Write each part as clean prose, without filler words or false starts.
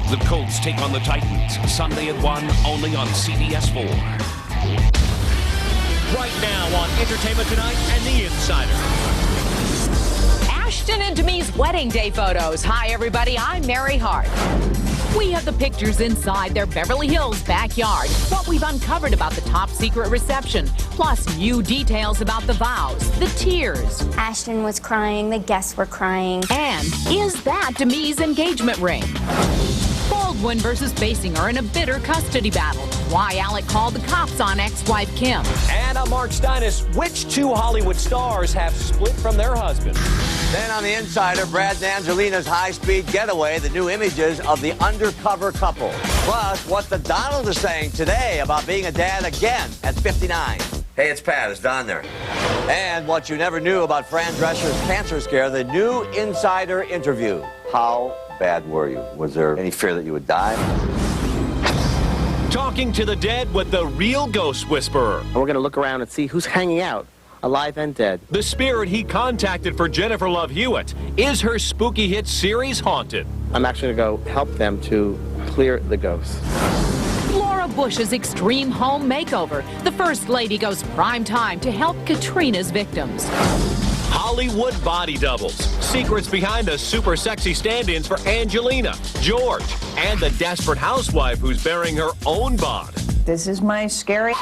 The Colts take on the Titans Sunday at 1, only on CBS 4. Right now on Entertainment Tonight and The Insider. Ashton and Demi's wedding day photos. Hi, everybody. I'm Mary Hart. We have the pictures inside their Beverly Hills backyard. What we've uncovered about the top secret reception, plus new details about the vows, the tears. Ashton was crying, the guests were crying. And is that Demi's engagement ring? Baldwin versus Basinger in a bitter custody battle. Why Alec called the cops on ex-wife Kim. And I'm Mark Steinis. Which two Hollywood stars have split from their husbands? Then on The Insider, Brad and Angelina's high-speed getaway, the new images of the undercover couple. Plus, what the Donald is saying today about being a dad again at 59. Hey, it's Pat. It's Don there. And what you never knew about Fran Drescher's cancer scare, the new Insider interview. How bad were you? Was there any fear that you would die? Talking to the dead with the real ghost whisperer. And we're going to look around and see who's hanging out, alive and dead. The spirit he contacted for Jennifer Love Hewitt. Is her spooky hit series haunted? I'm actually going to go help them to clear the ghosts. Laura Bush's extreme home makeover. The First Lady goes prime time to help Katrina's victims. Hollywood body doubles. Secrets behind the super sexy stand-ins for Angelina, George, and the desperate housewife who's burying her own bod. This is my scary...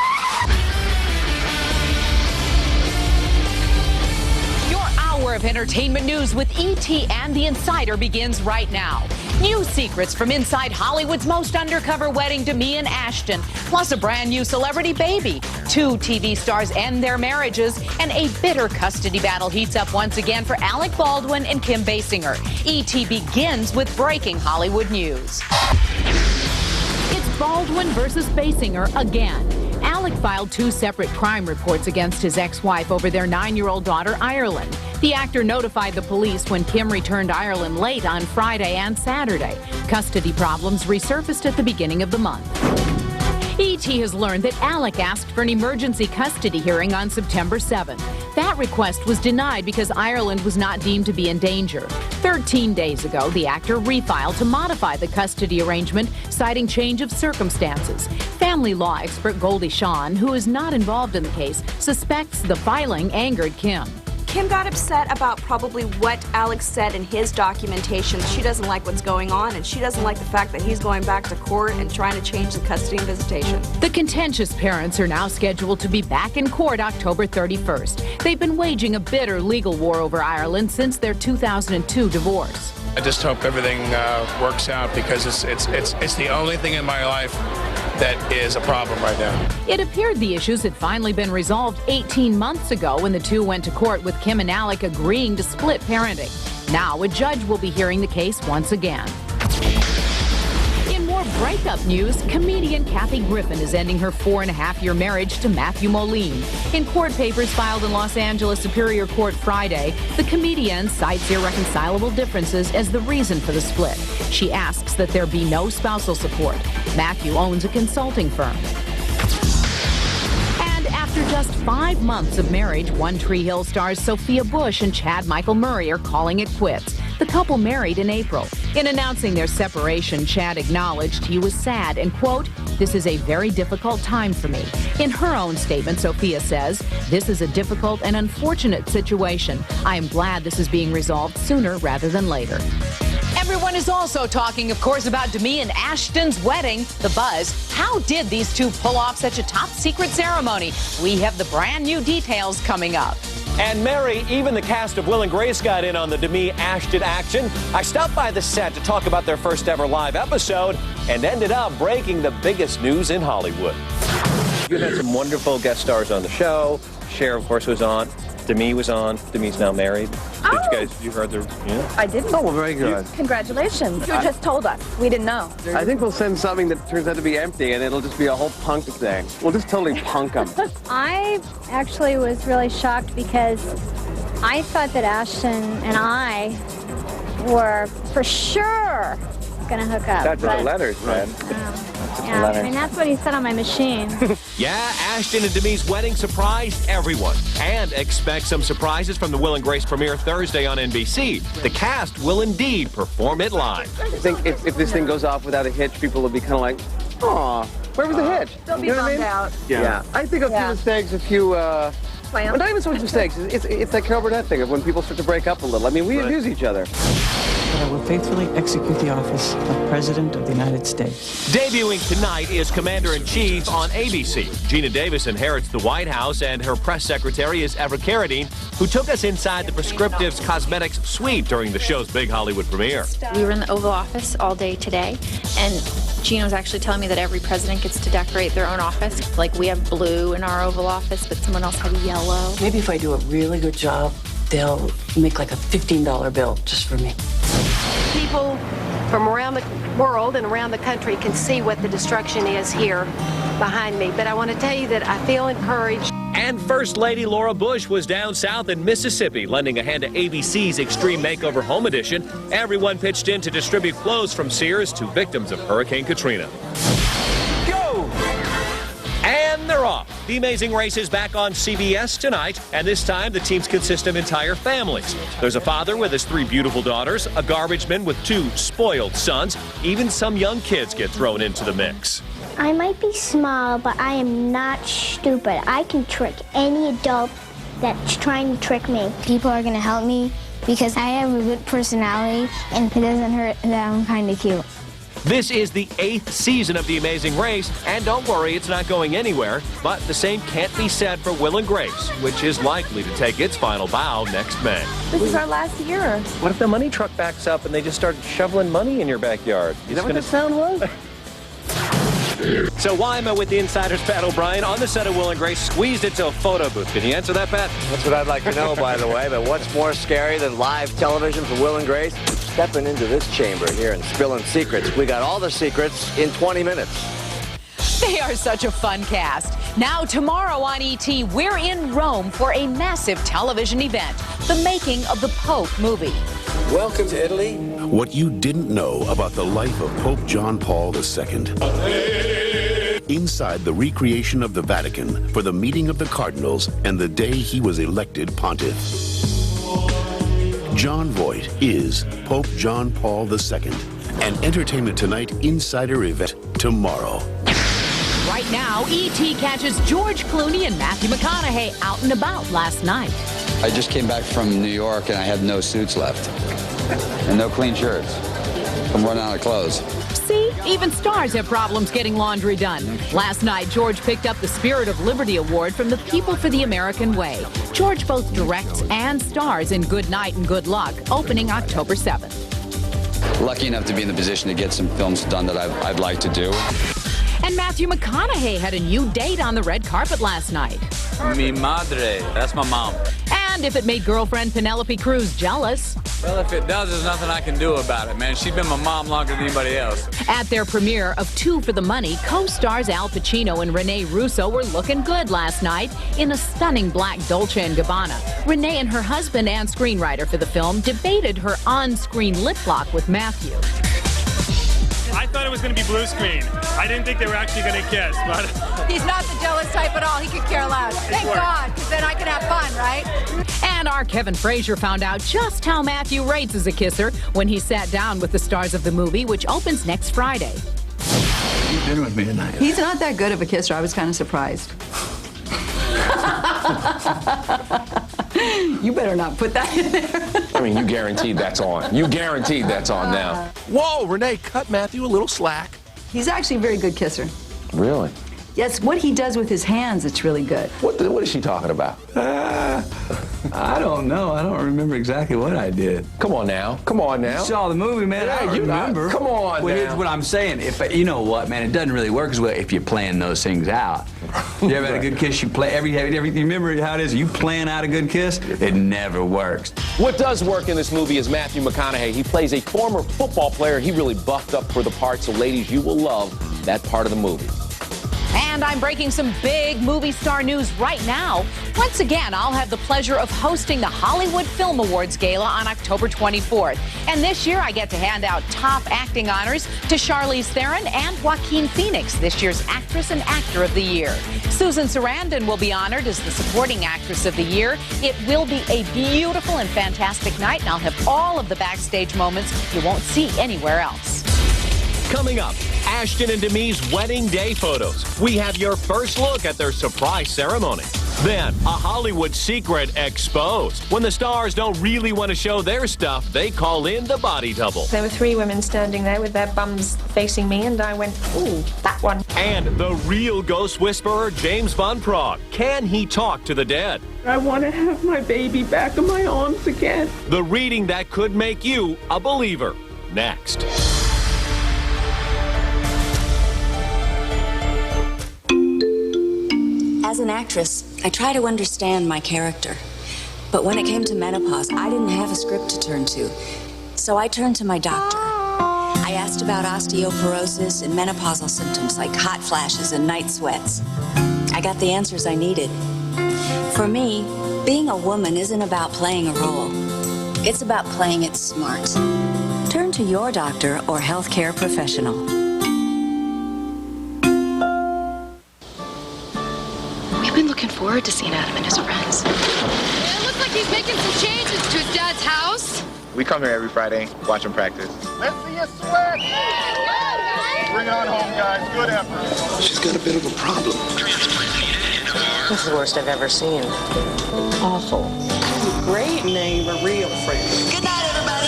Your hour of entertainment news with E.T. and The Insider begins right now. New secrets from inside Hollywood's most undercover wedding, Demi and Ashton, plus a brand new celebrity baby. Two TV stars end their marriages, and a bitter custody battle heats up once again for Alec Baldwin and Kim Basinger. E.T. begins with breaking Hollywood news. It's Baldwin versus Basinger again. Alec filed two separate crime reports against his ex-wife over their 9-year-old daughter, Ireland. The actor notified the police when Kim returned to Ireland late on Friday and Saturday. Custody problems resurfaced at the beginning of the month. E.T. has learned that Alec asked for an emergency custody hearing on September 7th. That request was denied because Ireland was not deemed to be in danger. 13 days ago, the actor refiled to modify the custody arrangement, citing change of circumstances. Family law expert Goldie Shawn, who is not involved in the case, suspects the filing angered Kim. Kim got upset about probably what Alex said in his documentation. She doesn't like what's going on, and she doesn't like the fact that he's going back to court and trying to change the custody and visitation. The contentious parents are now scheduled to be back in court October 31st. They've been waging a bitter legal war over Ireland since their 2002 divorce. I just hope everything works out because it's the only thing in my life that is a problem right now. It appeared the issues had finally been resolved 18 months ago when the two went to court with Kim and Alec agreeing to split parenting. Now a judge will be hearing the case once again. In more breakup news, comedian Kathy Griffin is ending her 4.5-year marriage to Matthew Modine. In court papers filed in Los Angeles Superior Court Friday, the comedian cites irreconcilable differences as the reason for the split. She asks that there be no spousal support. Matthew owns a consulting firm. And after just 5 months of marriage, One Tree Hill stars Sophia Bush and Chad Michael Murray are calling it quits. The couple married in April. In announcing their separation, Chad acknowledged he was sad and, quote, "This is a very difficult time for me." In her own statement, Sophia says, "This is a difficult and unfortunate situation. I am glad this is being resolved sooner rather than later." Everyone is also talking, of course, about Demi and Ashton's wedding. The buzz, how did these two pull off such a top-secret ceremony? We have the brand new details coming up. And Mary, even the cast of Will and Grace got in on the Demi-Ashton action. I stopped by the set to talk about their first ever live episode and ended up breaking the biggest news in Hollywood. You had some wonderful guest stars on the show. Cher, of course, was on. Demi was on. Demi's now married. You heard the, I didn't. Oh, well, very good. Congratulations. You just told us. We didn't know. I think we'll send something that turns out to be empty, and it'll just be a whole punk thing. We'll just totally punk them. I actually was really shocked because I thought that Ashton and I were for sure going to hook up. That's the letters, man. Yeah, I mean, that's what he said on my machine. Yeah, Ashton and Demi's wedding surprised everyone. And expect some surprises from the Will and Grace premiere Thursday on NBC. The cast will indeed perform it live. I think if this thing goes off without a hitch, people will be kind of like, aw, where was the hitch? They'll be You know what I bummed mean? out. Yeah. I think a few mistakes, a few, well, not even so much mistakes. It's that Carol Burnett thing of when people start to break up a little. I mean, we abuse each other. But I will faithfully execute the office of President of the United States. Debuting tonight is Commander-in-Chief on ABC. Gina Davis inherits the White House, and her press secretary is Evra Carradine, who took us inside the Prescriptives Cosmetics suite during the show's big Hollywood premiere. We were in the Oval Office all day today, and Gina was actually telling me that every president gets to decorate their own office. Like, we have blue in our Oval Office, but someone else had yellow. Maybe if I do a really good job, they'll make like a $15 bill just for me. People from around the world and around the country can see what the destruction is here behind me. But I want to tell you that I feel encouraged. And First Lady Laura Bush was down south in Mississippi, lending a hand to ABC's Extreme Makeover Home Edition. Everyone pitched in to distribute clothes from Sears to victims of Hurricane Katrina. Go! And they're off. The Amazing Race is back on CBS tonight, and this time the teams consist of entire families. There's a father with his 3 beautiful daughters, a garbage man with 2 spoiled sons. Even some young kids get thrown into the mix. I might be small, but I am not stupid. I can trick any adult that's trying to trick me. People are going to help me because I have a good personality, and it doesn't hurt that I'm kind of cute. This is the 8th season of The Amazing Race, and don't worry, it's not going anywhere. But the same can't be said for Will and Grace, which is likely to take its final bow next May. This is our last year. What if the money truck backs up and they just start shoveling money in your backyard? Is that what the sound was? So why am I with the Insider's Pat O'Brien on the set of Will and Grace, squeezed into a photo booth? Can you answer that, Pat? That's what I'd like to know, by the way. But what's more scary than live television for Will and Grace? Stepping into this chamber here and spilling secrets. We got all the secrets in 20 minutes. They are such a fun cast. Now tomorrow on ET, we're in Rome for a massive television event, the making of the Pope movie. Welcome to Italy. What you didn't know about the life of Pope John Paul II. Inside the recreation of the Vatican for the meeting of the cardinals and the day he was elected pontiff. John Voight is Pope John Paul II. An Entertainment Tonight Insider event tomorrow. Right now, ET catches George Clooney and Matthew McConaughey out and about last night. I just came back from New York and I had no suits left. And no clean shirts. I'm running out of clothes. See, even stars have problems getting laundry done. Last night, George picked up the Spirit of Liberty Award from the People for the American Way. George both directs and stars in Good Night and Good Luck, opening October 7th. Lucky enough to be in the position to get some films done that I'd like to do. And Matthew McConaughey had a new date on the red carpet last night. Mi madre, that's my mom. And if it made girlfriend Penelope Cruz jealous. Well, if it does, there's nothing I can do about it, man. She's been my mom longer than anybody else. At their premiere of Two for the Money, co-stars Al Pacino and Rene Russo were looking good last night in a stunning black Dolce & Gabbana. Rene and her husband and screenwriter for the film debated her on-screen lip lock with Matthew. I thought it was going to be blue screen. I didn't think they were actually going to kiss, but... He's not the jealous type at all. He could care less. Thank God, because then I can have fun, right? And our Kevin Frazier found out just how Matthew rates as a kisser when he sat down with the stars of the movie, which opens next Friday. Eat dinner with me tonight. He's not that good of a kisser. I was kind of surprised. You better not put that in there. I mean, you guaranteed that's on. You guaranteed that's on now. Whoa, Renee, cut Matthew a little slack. He's actually a very good kisser. Really? Yes, what he does with his hands, it's really good. What is she talking about? I don't know. I don't remember exactly what I did. Come on now. Come on now. You saw the movie, man. Yeah, I don't remember. Come on well, now. here's what I'm saying. If you know what, man, it doesn't really work as well if you're playing those things out. You ever had a good kiss? You play everything. You remember how it is? You plan out a good kiss? It never works. What does work in this movie is Matthew McConaughey. He plays a former football player. He really buffed up for the part, so ladies, you will love that part of the movie. And I'm breaking some big movie star news right now. Once again, I'll have the pleasure of hosting the Hollywood Film Awards Gala on October 24th. And this year, I get to hand out top acting honors to Charlize Theron and Joaquin Phoenix, this year's Actress and Actor of the Year. Susan Sarandon will be honored as the Supporting Actress of the Year. It will be a beautiful and fantastic night, and I'll have all of the backstage moments you won't see anywhere else. Coming up, Ashton and Demi's wedding day photos. We have your first look at their surprise ceremony. Then, a Hollywood secret exposed. When the stars don't really want to show their stuff, they call in the body double. There were 3 women standing there with their bums facing me, and I went, ooh, that one. And the real ghost whisperer, James Van Praagh. Can he talk to the dead? I want to have my baby back in my arms again. The reading that could make you a believer. Next. As an actress, I try to understand my character. But when it came to menopause, I didn't have a script to turn to. So I turned to my doctor. I asked about osteoporosis and menopausal symptoms like hot flashes and night sweats. I got the answers I needed. For me, being a woman isn't about playing a role. It's about playing it smart. Turn to your doctor or healthcare professional. We've been looking forward to seeing Adam and his friends. It looks like he's making some changes to his dad's house. We come here every Friday, watch him practice. Let's see you sweat. Bring it on home, guys. Good effort. She's got a bit of a problem. This is the worst I've ever seen. Awful. Great name, a real friend. Good night, everybody.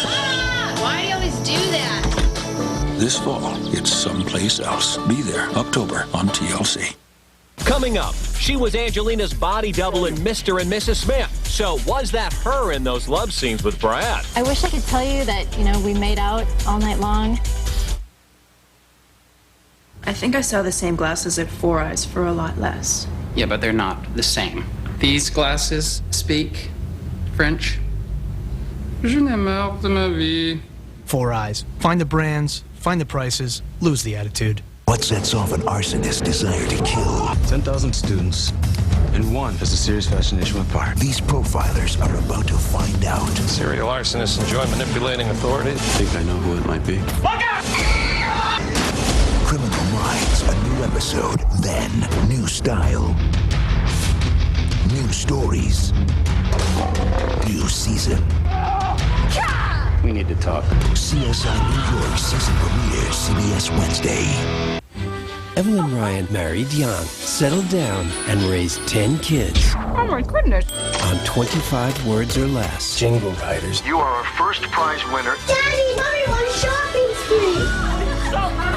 Why do you always do that? This fall, it's someplace else. Be there, October, on TLC. Coming up, she was Angelina's body double in Mr. and Mrs. Smith. So was that her in those love scenes with Brad? I wish I could tell you that, we made out all night long. I think I saw the same glasses at Four Eyes for a lot less. Yeah, but they're not the same. These glasses speak French. Je n'ai marre de ma vie. Four Eyes. Find the brands, find the prices, lose the attitude. What sets off an arsonist's desire to kill? 10,000 students, and one has a serious fascination with fire. These profilers are about to find out. Serial arsonists enjoy manipulating authority. I think I know who it might be. Look out! Criminal Minds, a new episode, then new style, new stories, new season. We need to talk. CSI New York season premieres CBS Wednesday. Evelyn Ryan married young, settled down, and raised 10 kids. Oh my goodness. On 25 words or less. Jingle Riders. You are our first prize winner. Daddy, Mommy wants shopping spree.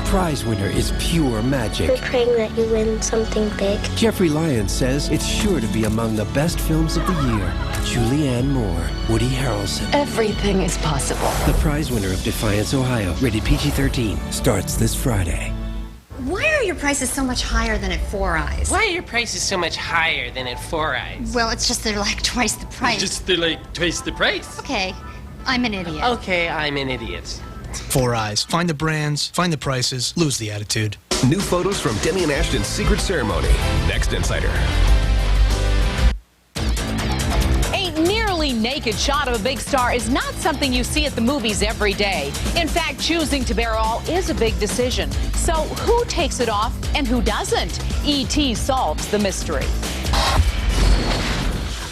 Prize winner is pure magic. We're praying that you win something big. Jeffrey Lyons says it's sure to be among the best films of the year. Julianne Moore, Woody Harrelson. Everything is possible. The prize winner of Defiance, Ohio, rated PG-13, starts this Friday. Why are your prices so much higher than at Four Eyes? Why are your prices so much higher than at Four Eyes? Well, it's just they're like twice the price. They're like twice the price. Okay, I'm an idiot. Okay, I'm an idiot. Four Eyes. Find the brands, find the prices, lose the attitude. New photos from Demi and Ashton's secret ceremony. Next Insider. A nearly naked shot of a big star is not something you see at the movies every day. In fact, choosing to bear all is a big decision. So who takes it off and who doesn't? E.T. solves the mystery.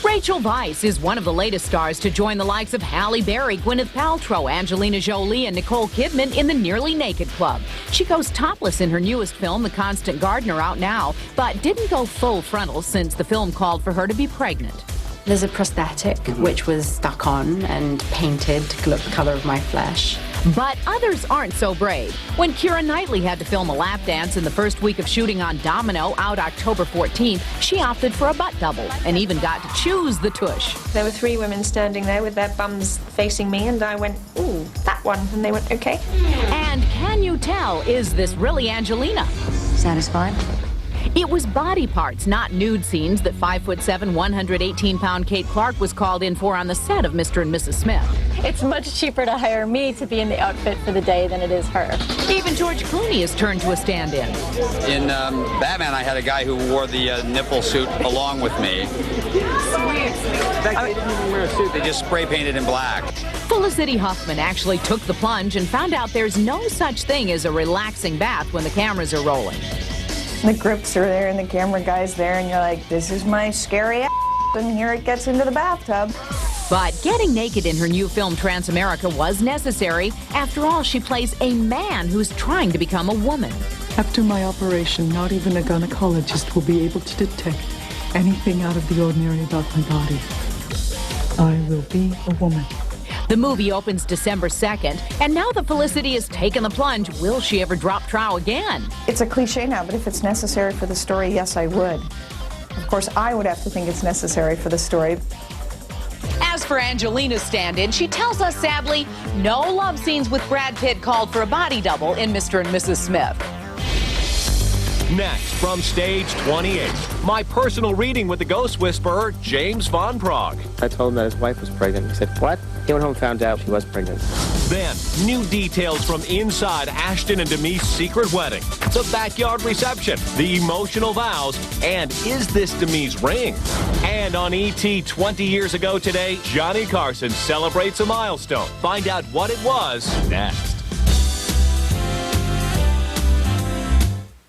Rachel Weisz is one of the latest stars to join the likes of Halle Berry, Gwyneth Paltrow, Angelina Jolie, and Nicole Kidman in the Nearly Naked Club. She goes topless in her newest film, The Constant Gardener, out now, but didn't go full frontal since the film called for her to be pregnant. There's a prosthetic which was stuck on and painted to look the color of my flesh. But others aren't so brave. When Keira Knightley had to film a lap dance in the first week of shooting on Domino, out October 14th, she opted for a butt double and even got to choose the tush. There were 3 women standing there with their bums facing me, and I went, ooh, that one. And they went, okay. And can you tell, is this really Angelina? Satisfied? It was body parts, not nude scenes, that 5'7", 118-pound Kate Clark was called in for on the set of Mr. and Mrs. Smith. It's much cheaper to hire me to be in the outfit for the day than it is her. Even George Clooney has turned to a stand-in. In Batman, I had a guy who wore the nipple suit along with me. Sweet. In fact, they didn't even wear a suit. They just spray painted in black. Felicity Huffman actually took the plunge and found out there's no such thing as a relaxing bath when the cameras are rolling. The grips are there and the camera guy's there and you're like, this is my scary ass, and here it gets into the bathtub. But getting naked in her new film Transamerica was necessary. After all, she plays a man who's trying to become a woman. After my operation, not even a gynecologist will be able to detect anything out of the ordinary about my body. I will be a woman. The movie opens December 2nd, and now that Felicity has taken the plunge, will she ever drop trow again? It's a cliche now, but if it's necessary for the story, yes, I would. Of course, I would have to think it's necessary for the story. As for Angelina's stand-in, she tells us, sadly, no love scenes with Brad Pitt called for a body double in Mr. and Mrs. Smith. Next, from stage 28, my personal reading with the ghost whisperer, James Van Praagh. I told him that his wife was pregnant. He said, what? He went home and found out she was pregnant. Then, new details from inside Ashton and Demi's secret wedding, the backyard reception, the emotional vows, and is this Demi's ring? And on E.T. 20 years ago today, Johnny Carson celebrates a milestone. Find out what it was next.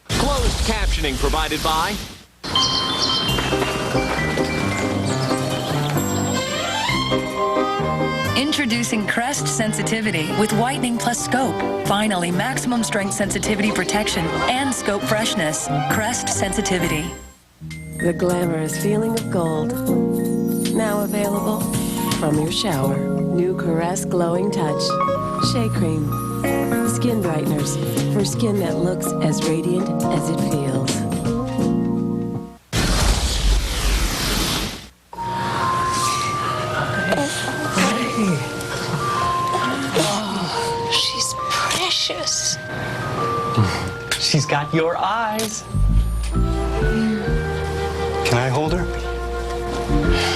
Closed captioning provided by... Introducing Crest Sensitivity with Whitening Plus Scope. Finally, maximum strength sensitivity protection and scope freshness. Crest Sensitivity. The glamorous feeling of gold. Now available from your shower. New Caress Glowing Touch. Shea Cream. Skin brighteners for skin that looks as radiant as it feels. Oh, she's precious. She's got your eyes. Can I hold her?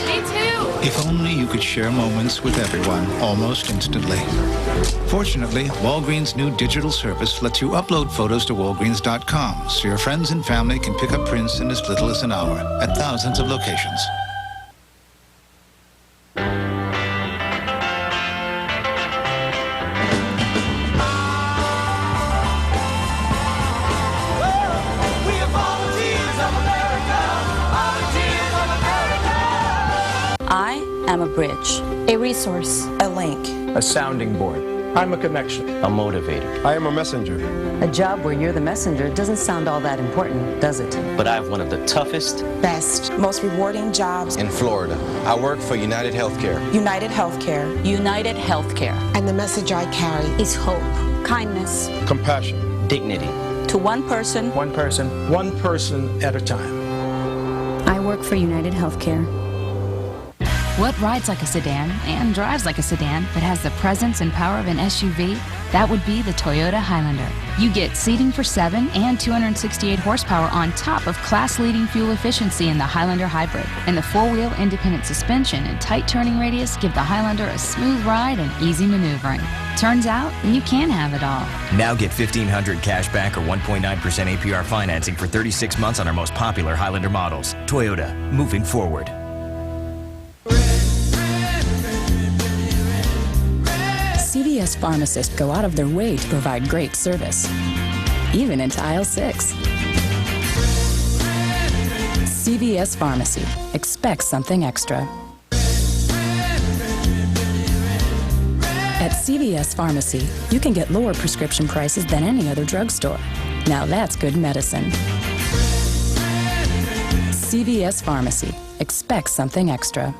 Me too. If only you could share moments with everyone almost instantly. Fortunately, Walgreens' new digital service lets you upload photos to Walgreens.com so your friends and family can pick up prints in as little as an hour at thousands of locations. I am a bridge. A resource. A link. A sounding board. I'm a connection. A motivator. I am a messenger. A job where you're the messenger doesn't sound all that important, does it? But I have one of the toughest, best, most rewarding jobs in Florida. I work for United Healthcare. United Healthcare. United Healthcare. And the message I carry is hope, kindness, compassion, dignity. To one person. One person. One person at a time. I work for United Healthcare. What rides like a sedan and drives like a sedan but has the presence and power of an SUV? That would be the Toyota Highlander. You get seating for 7 and 268 horsepower on top of class-leading fuel efficiency in the Highlander Hybrid. And the 4-wheel independent suspension and tight turning radius give the Highlander a smooth ride and easy maneuvering. Turns out, you can have it all. Now get $1,500 cash back or 1.9% APR financing for 36 months on our most popular Highlander models. Toyota, moving forward. CVS pharmacists go out of their way to provide great service, even into aisle 6. CVS Pharmacy. Expect something extra. At CVS Pharmacy, you can get lower prescription prices than any other drugstore. Now that's good medicine. CVS Pharmacy. Expect something extra.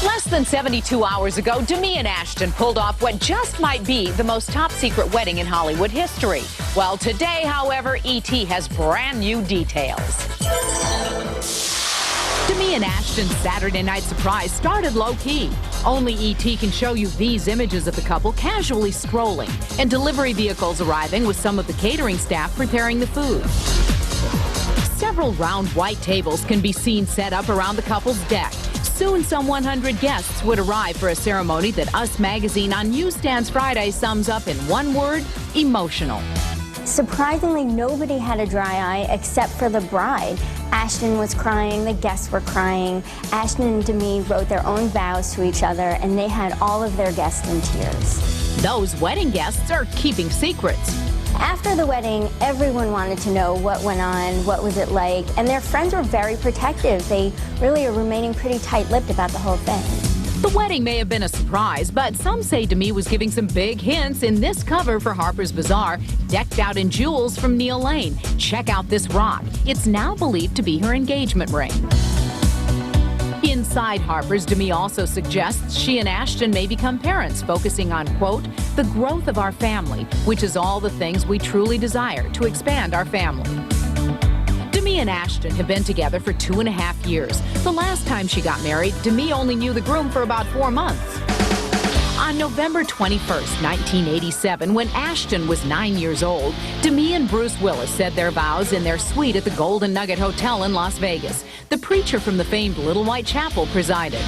Less than 72 hours ago, Demi and Ashton pulled off what just might be the most top-secret wedding in Hollywood history. Well, today, however, E.T. has brand new details. Demi and Ashton's Saturday night surprise started low-key. Only E.T. can show you these images of the couple casually strolling and delivery vehicles arriving with some of the catering staff preparing the food. Several round white tables can be seen set up around the couple's deck. Soon some 100 guests would arrive for a ceremony that Us Magazine on Newsstands Friday sums up in one word: emotional. Surprisingly, nobody had a dry eye except for the bride. Ashton was crying, the guests were crying. Ashton and Demi wrote their own vows to each other, and they had all of their guests in tears. Those wedding guests are keeping secrets. After the wedding, everyone wanted to know what went on, what was it like, and their friends were very protective. They really are remaining pretty tight-lipped about the whole thing. The wedding may have been a surprise, but some say Demi was giving some big hints in this cover for Harper's Bazaar, decked out in jewels from Neil Lane. Check out this rock. It's now believed to be her engagement ring. Inside Harper's, Demi also suggests she and Ashton may become parents, focusing on, quote, the growth of our family, which is all the things we truly desire to expand our family. Demi and Ashton have been together for 2.5 years. The last time she got married, Demi only knew the groom for about 4 months. On November 21st, 1987, when Ashton was 9 years old, Demi and Bruce Willis said their vows in their suite at the Golden Nugget Hotel in Las Vegas. The preacher from the famed Little White Chapel presided.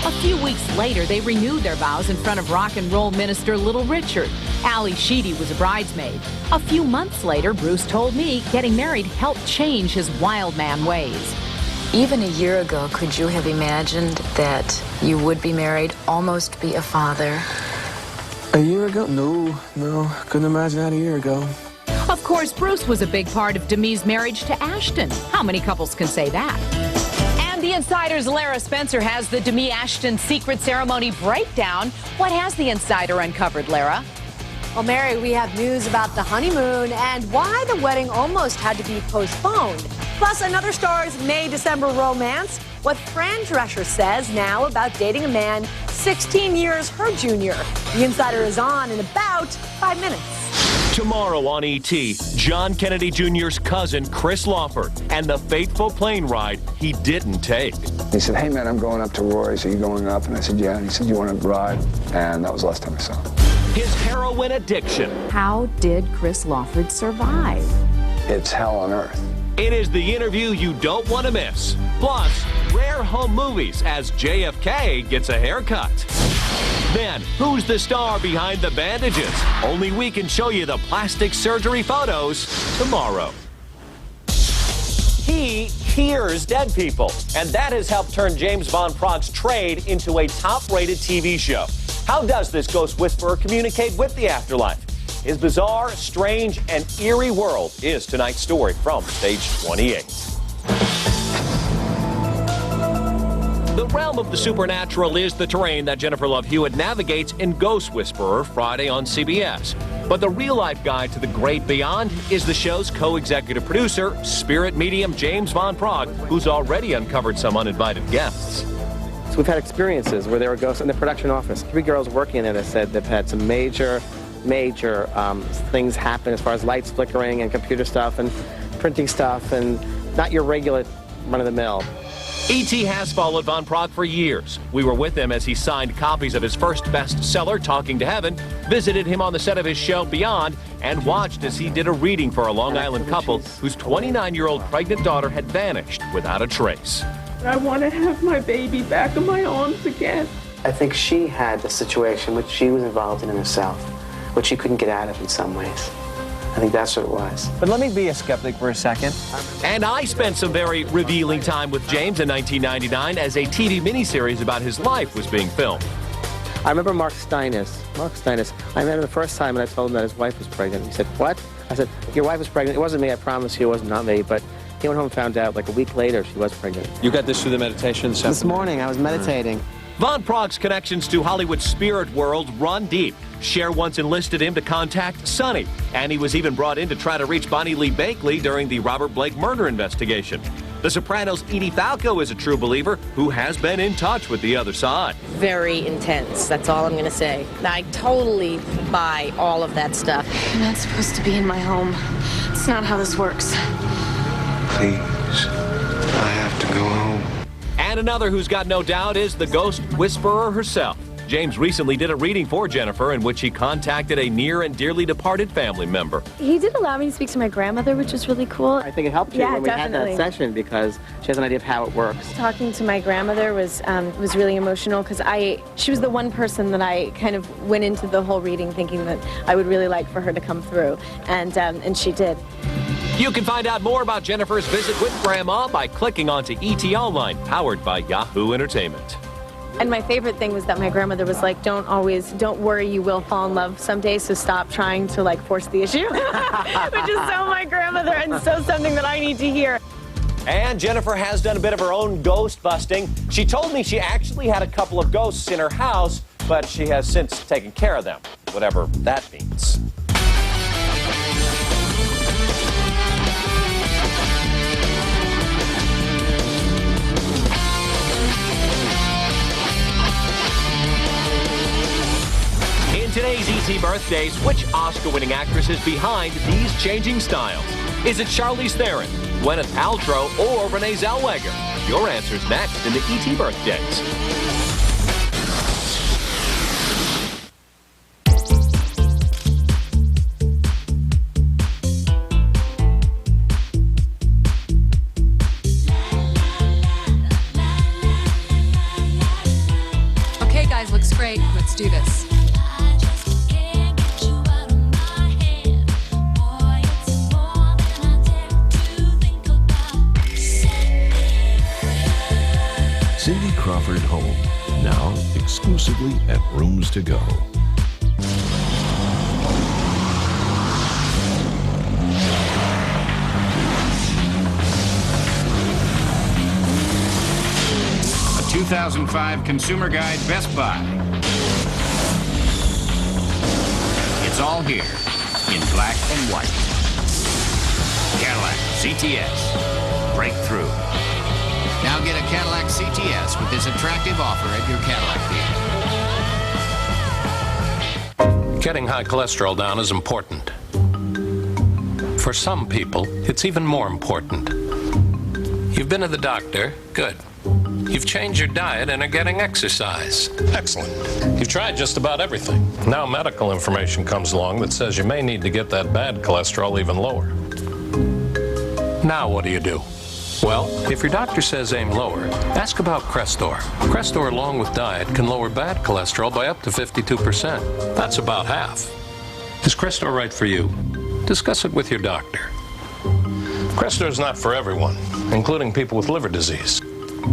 A few weeks later, they renewed their vows in front of rock and roll minister Little Richard. Ali Sheedy was a bridesmaid. A few months later, Bruce told me getting married helped change his wild man ways. Even a year ago, could you have imagined that you would be married, almost be a father? A year ago? No, couldn't imagine that a year ago. Of course, Bruce was a big part of Demi's marriage to Ashton. How many couples can say that? And the Insider's Lara Spencer has the Demi Ashton secret ceremony breakdown. What has the Insider uncovered, Lara? Well, Mary, we have news about the honeymoon and why the wedding almost had to be postponed. Plus, another star's May-December romance. What Fran Drescher says now about dating a man 16 years her junior. The Insider is on in about 5 minutes. Tomorrow on E.T., John Kennedy Jr.'s cousin, Chris Lawford, and the fateful plane ride he didn't take. He said, hey, man, I'm going up to Roy's. Are you going up? And I said, yeah. And he said, you want to ride? And that was the last time I saw him. His heroin addiction. How did Chris Lawford survive? It's hell on earth. It is the interview you don't want to miss. Plus, rare home movies as JFK gets a haircut. Then, who's the star behind the bandages? Only we can show you the plastic surgery photos tomorrow. He hears dead people, and that has helped turn James Van Prague's Trade into a top-rated TV show. How does this ghost whisperer communicate with the afterlife? His bizarre, strange, and eerie world is tonight's story from Stage 28. The realm of the supernatural is the terrain that Jennifer Love Hewitt navigates in Ghost Whisperer Friday on CBS. But the real-life guide to the great beyond is the show's co-executive producer, spirit medium James Van Prague, who's already uncovered some uninvited guests. So we've had experiences where there were ghosts in the production office. 3 girls working there that said they've had some major things happen as far as lights flickering and computer stuff and printing stuff and not your regular run-of-the-mill. E.T. has followed Van Prague for years. We were with him as he signed copies of his first bestseller, Talking to Heaven, visited him on the set of his show Beyond, and watched as he did a reading for a Long Island couple whose 29-year-old pregnant daughter had vanished without a trace. I want to have my baby back in my arms again. I think she had the situation which she was involved in herself, which she couldn't get out of in some ways. I think that's what it was. But let me be a skeptic for a second. And I spent some very revealing time with James in 1999 as a TV miniseries about his life was being filmed. I remember Mark Steinis. I met him the first time and I told him that his wife was pregnant. He said, what? I said, your wife was pregnant. It wasn't me, I promise you, it was not me. But he went home and found out like a week later she was pregnant. You got this through the meditation? This morning, I was meditating. Van Prague's connections to Hollywood's spirit world run deep. Cher once enlisted him to contact Sonny, and he was even brought in to try to reach Bonnie Lee Bakley during the Robert Blake murder investigation. The Sopranos' Edie Falco is a true believer who has been in touch with the other side. Very intense, that's all I'm gonna say. I totally buy all of that stuff. I'm not supposed to be in my home. It's not how this works. Please, I have to go home. And another who's got no doubt is the ghost whisperer herself. James recently did a reading for Jennifer in which he contacted a near and dearly departed family member. He did allow me to speak to my grandmother, which was really cool. I think it helped you when we had that session because she has an idea of how it works. Talking to my grandmother was really emotional because she was the one person that I kind of went into the whole reading thinking that I would really like for her to come through, and she did. You can find out more about Jennifer's visit with Grandma by clicking onto ET Online, powered by Yahoo Entertainment. And my favorite thing was that my grandmother was like, don't worry, you will fall in love someday, so stop trying to like force the issue. Which is so my grandmother and so something that I need to hear. And Jennifer has done a bit of her own ghost busting. She told me she actually had a couple of ghosts in her house, but she has since taken care of them, whatever that means. In today's ET Birthdays, which Oscar-winning actress is behind these changing styles? Is it Charlize Theron, Gwyneth Paltrow, or Renee Zellweger? Your answer's next in the ET Birthdays. Okay, guys, looks great. Let's do this. Cindy Crawford Home, now exclusively at Rooms to Go. A 2005 Consumer Guide Best Buy. It's all here in black and white. Cadillac CTS. Breakthrough. Now get a Cadillac CTS with this attractive offer at your Cadillac dealer. Getting high cholesterol down is important. For some people, it's even more important. You've been to the doctor, good. You've changed your diet and are getting exercise. Excellent. You've tried just about everything. Now medical information comes along that says you may need to get that bad cholesterol even lower. Now what do? Well, if your doctor says aim lower, ask about Crestor. Crestor, along with diet, can lower bad cholesterol by up to 52%. That's about half. Is Crestor right for you? Discuss it with your doctor. Crestor is not for everyone, including people with liver disease.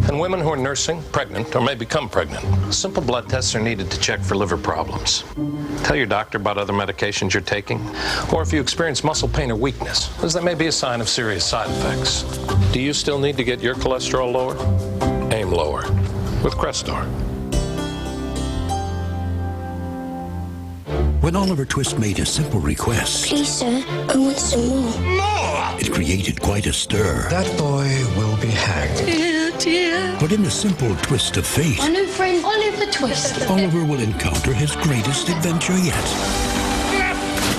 And women who are nursing, pregnant, or may become pregnant. Simple blood tests are needed to check for liver problems. Tell your doctor about other medications you're taking, or if you experience muscle pain or weakness, as that may be a sign of serious side effects. Do you still need to get your cholesterol lower? Aim lower with Crestor. When Oliver Twist made a simple request, please, sir, I want some more. It created quite a stir. That boy will be hanged. Dear. But in the simple twist of fate, My new friend, Oliver Twist. Oliver will encounter his greatest adventure yet.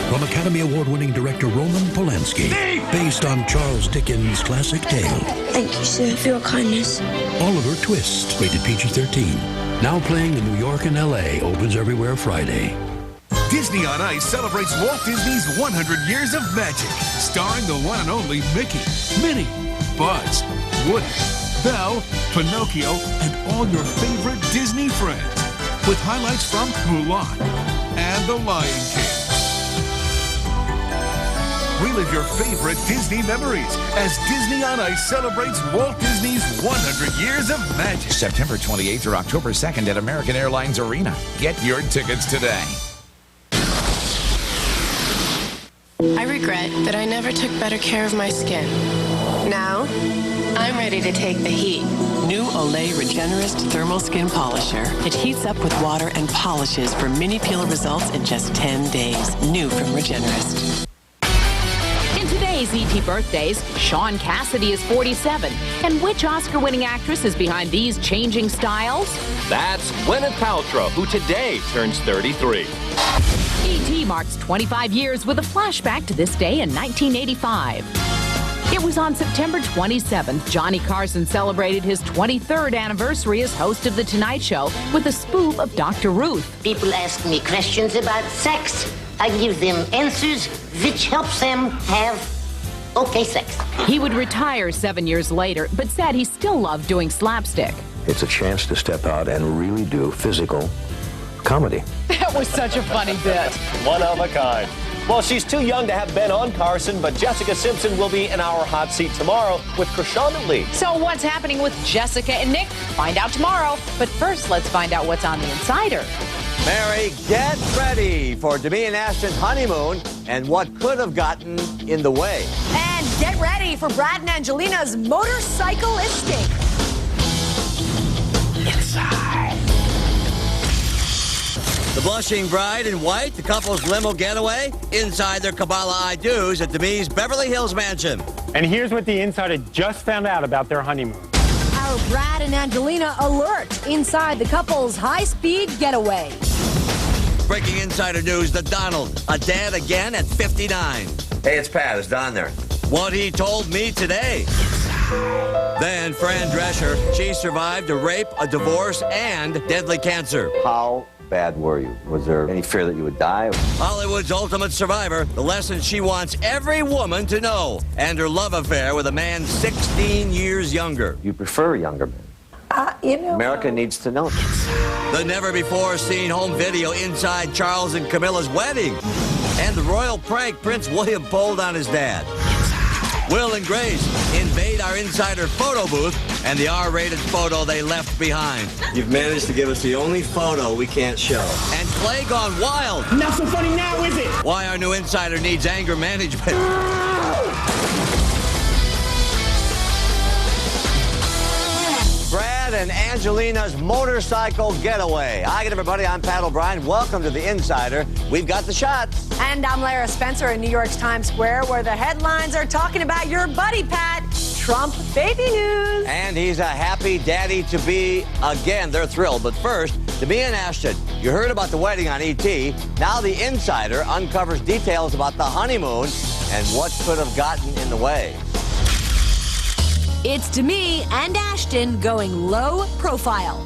From Academy Award-winning director Roman Polanski, based on Charles Dickens' classic tale. Thank you, sir, for your kindness. Oliver Twist, rated PG-13. Now playing in New York and L.A. Opens everywhere Friday. Disney on Ice celebrates Walt Disney's 100 Years of Magic, starring the one and only Mickey, Minnie, Buzz, Woody, Belle, Pinocchio, and all your favorite Disney friends, with highlights from Mulan and The Lion King. Relive your favorite Disney memories as Disney on Ice celebrates Walt Disney's 100 Years of Magic. September 28th or October 2nd at American Airlines Arena. Get your tickets today. I regret that I never took better care of my skin. Now, I'm ready to take the heat. New Olay Regenerist Thermal Skin Polisher. It heats up with water and polishes for mini peel results in just 10 days. New from Regenerist. In today's today's ET birthdays, Sean Cassidy is 47. And which Oscar-winning actress is behind these changing styles? That's Gwyneth Paltrow, who today turns 33. ET marks 25 years with a flashback to this day in 1985. It was on September 27th, Johnny Carson celebrated his 23rd anniversary as host of The Tonight Show with a spoof of Dr. Ruth. People ask me questions about sex. I give them answers which helps them have okay sex. He would retire 7 years later, but said he still loved doing slapstick. It's a chance to step out and really do physical comedy. That was such a funny bit. One of a kind. Well, she's too young to have been on Carson, but Jessica Simpson will be in our hot seat tomorrow with Krishana Lee. So what's happening with Jessica and Nick? Find out tomorrow. But first, let's find out what's on The Insider. Mary, get ready for Demi and Ashton's honeymoon and what could have gotten in the way. And get ready for Brad and Angelina's motorcycle escape. Inside. The blushing bride in white, the couple's limo getaway, inside their Kabbalah I-dos at Demi's Beverly Hills mansion. And here's what the Insider just found out about their honeymoon. Our Brad and Angelina alert inside the couple's high-speed getaway. Breaking Insider news, the Donald, a dad again at 59. Hey, it's Pat. Is Don there? What he told me today. Then Fran Drescher, she survived a rape, a divorce, and deadly cancer. How bad were you? Was there any fear that you would die? Hollywood's ultimate survivor, the lesson she wants every woman to know, and her love affair with a man 16 years younger. You prefer younger men? America needs to know this. The never-before-seen home video inside Charles and Camilla's wedding. And the royal prank Prince William pulled on his dad. Will and Grace invade our Insider photo booth and the R-rated photo they left behind. You've managed to give us the only photo we can't show. And Clay gone wild. Not so funny now, is it? Why our new Insider needs anger management. Brad and Angelina's motorcycle getaway. Hi again, everybody. I'm Pat O'Brien. Welcome to the Insider. We've got the shots. And I'm Lara Spencer in New York's Times Square, where the headlines are talking about your buddy, Pat. Trump baby news. And he's a happy daddy-to-be again. They're thrilled. But first, Demi and Ashton, you heard about the wedding on ET. Now the Insider uncovers details about the honeymoon and what could have gotten in the way. It's Demi and Ashton going low profile.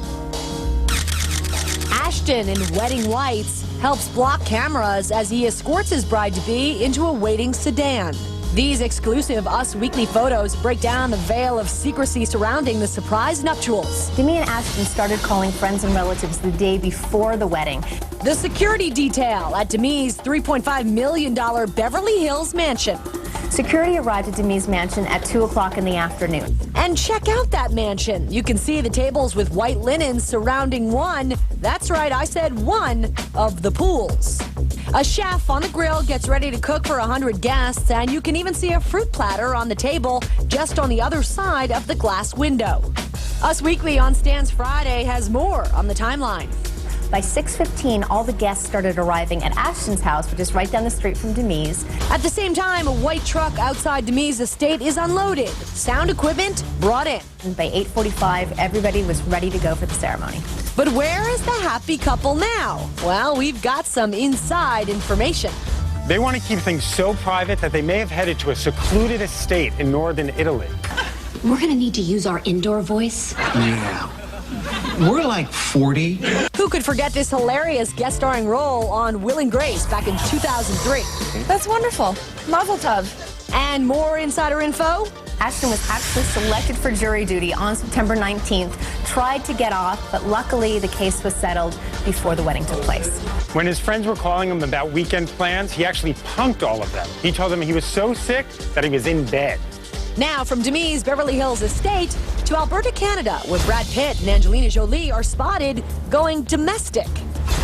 Ashton in wedding whites helps block cameras as he escorts his bride-to-be into a waiting sedan. These exclusive Us Weekly photos break down the veil of secrecy surrounding the surprise nuptials. Demi and Ashton started calling friends and relatives the day before the wedding. The security detail at Demi's $3.5 million Beverly Hills mansion. Security arrived at Demi's mansion at 2 o'clock in the afternoon. And check out that mansion. You can see the tables with white linens surrounding one, that's right, I said one, of the pools. A chef on the grill gets ready to cook for 100 guests, and you can even see a fruit platter on the table just on the other side of the glass window. Us Weekly on Stan's Friday has more on the timeline. By 6:15, all the guests started arriving at Ashton's house, which is right down the street from Demi's. At the same time, a white truck outside Demi's estate is unloaded. Sound equipment brought in. And by 8:45, everybody was ready to go for the ceremony. But where is the happy couple now? Well, we've got some inside information. They want to keep things so private that they may have headed to a secluded estate in northern Italy. We're going to need to use our indoor voice. Yeah. We're like 40. Who could forget this hilarious guest starring role on Will and Grace back in 2003? That's wonderful. Mazel tov. And more insider info? Ashton was actually selected for jury duty on September 19th, tried to get off, but luckily the case was settled before the wedding took place. When his friends were calling him about weekend plans, he actually punked all of them. He told them he was so sick that he was in bed. Now from Demi's Beverly Hills estate to Alberta, Canada, where Brad Pitt and Angelina Jolie are spotted going domestic.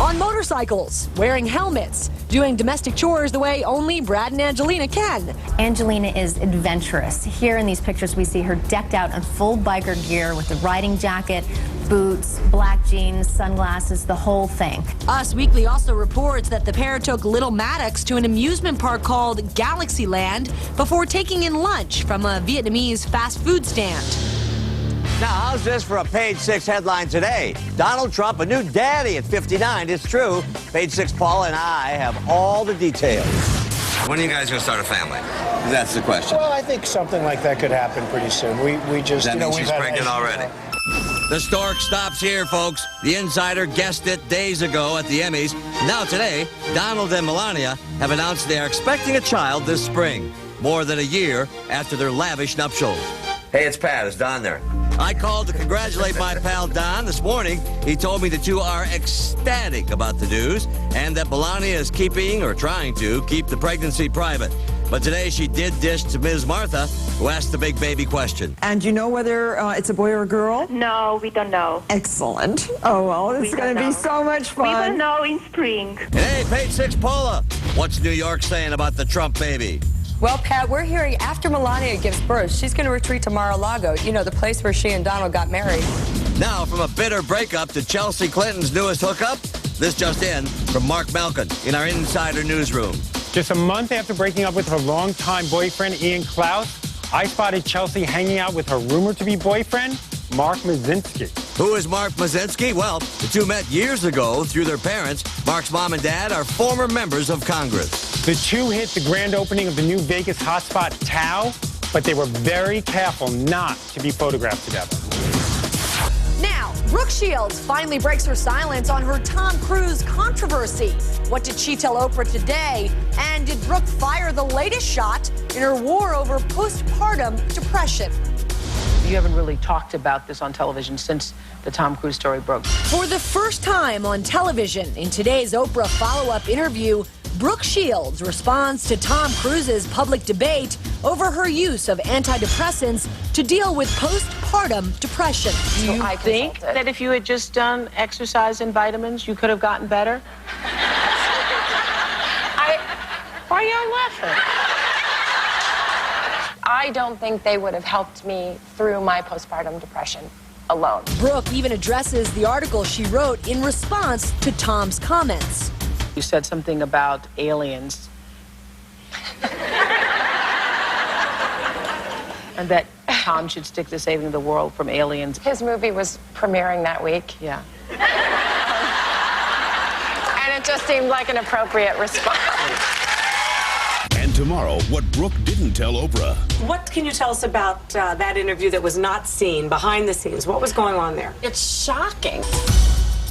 On motorcycles, wearing helmets, doing domestic chores the way only Brad and Angelina can. Angelina is adventurous. Here in these pictures, we see her decked out in full biker gear with the riding jacket, boots, black jeans, sunglasses, the whole thing. Us Weekly also reports that the pair took little Maddox to an amusement park called Galaxyland before taking in lunch from a Vietnamese fast food stand. Now, how's this for a Page 6 headline today? Donald Trump, a new daddy at 59. It's true. Page 6 Paula and I have all the details. When are you guys going to start a family? That's the question. Well, I think something like that could happen pretty soon. We just, that you know, means we've she's had pregnant already. The stork stops here, folks. The Insider guessed it days ago at the Emmys. Now today, Donald and Melania have announced they are expecting a child this spring, more than a year after their lavish nuptials. Hey, it's Pat. Is Don there? I called to congratulate my pal Don this morning. He told me the two are ecstatic about the news and that Melania is keeping, or trying to, keep the pregnancy private. But today she did dish to Ms. Martha, who asked the big baby question. And you know whether it's a boy or a girl? No, we don't know. Excellent. Oh, well, it's going to be so much fun. We will know in spring. And hey, Page 6 Paula, what's New York saying about the Trump baby? Well, Pat, we're hearing after Melania gives birth, she's going to retreat to Mar-a-Lago, you know, the place where she and Donald got married. Now, from a bitter breakup to Chelsea Clinton's newest hookup, this just in from Mark Malkin in our Insider newsroom. Just a month after breaking up with her longtime boyfriend, Ian Klaus, I spotted Chelsea hanging out with her rumored-to-be boyfriend, Mark Mazinski. Who is Mark Mazinski? Well, the two met years ago through their parents. Mark's mom and dad are former members of Congress. The two hit the grand opening of the new Vegas hotspot Tao, but they were very careful not to be photographed together. Now, Brooke Shields finally breaks her silence on her Tom Cruise controversy. What did she tell Oprah today? And did Brooke fire the latest shot in her war over postpartum depression? You haven't really talked about this on television since the Tom Cruise story broke. For the first time on television, in today's Oprah follow-up interview, Brooke Shields responds to Tom Cruise's public debate over her use of antidepressants to deal with postpartum depression. Do you think that if you had just done exercise and vitamins, you could have gotten better? Why are you laughing? I don't think they would have helped me through my postpartum depression alone. Brooke even addresses the article she wrote in response to Tom's comments. You said something about aliens. And that Tom should stick to saving the world from aliens. His movie was premiering that week. Yeah. And it just seemed like an appropriate response. And tomorrow, what Brooke didn't tell Oprah. What can you tell us about that interview that was not seen behind the scenes? What was going on there? It's shocking.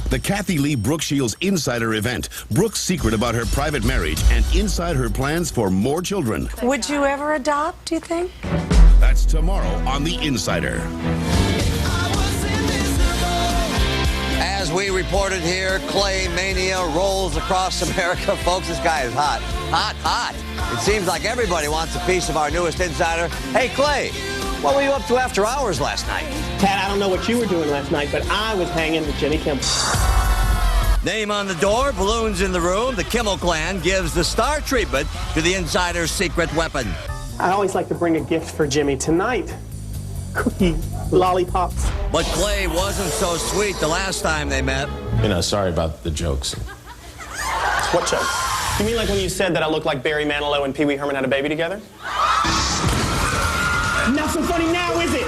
The Kathy Lee Brooke Shields Insider event. Brooke's secret about her private marriage and inside her plans for more children. Would you ever adopt, do you think? That's tomorrow on The Insider. As we reported here, Clay Mania rolls across America. Folks, this guy is hot. Hot, hot. It seems like everybody wants a piece of our newest insider. Hey, Clay, what were you up to after hours last night? Pat, I don't know what you were doing last night, but I was hanging with Jimmy Kimmel. Name on the door, balloons in the room. The Kimmel clan gives the star treatment to the insider's secret weapon. I always like to bring a gift for Jimmy tonight. Cookie lollipops. But Clay wasn't so sweet the last time they met. You know, sorry about the jokes. What jokes? You mean like when you said that I look like Barry Manilow and Pee Wee Herman had a baby together? Not so funny now, is it?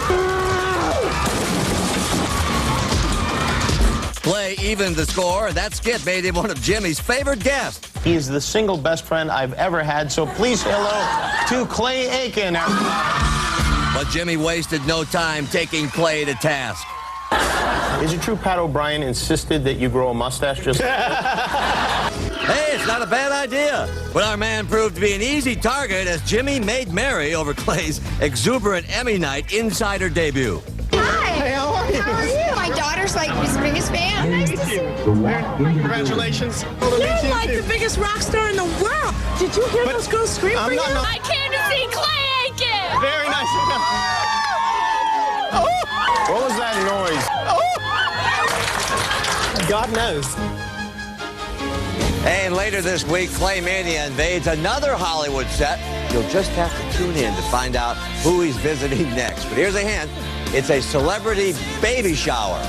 Clay evened the score, and that skit made him one of Jimmy's favorite guests. He's the single best friend I've ever had, so please hello to Clay Aiken. But Jimmy wasted no time taking Clay to task. Is it true Pat O'Brien insisted that you grow a mustache just Hey, it's not a bad idea. But our man proved to be an easy target as Jimmy made merry over Clay's exuberant Emmy night insider debut. Hi. Hey, how are you? How are you? My daughter's like his biggest fan. Nice to see you. Congratulations. You're like the biggest rock star in the world. Did you hear those girls scream for you? I came to see Clay Aiken. Very nice. What was that noise? God knows. And later this week, Clay Mania invades another Hollywood set. You'll just have to tune in to find out who he's visiting next. But here's a hint. It's a celebrity baby shower.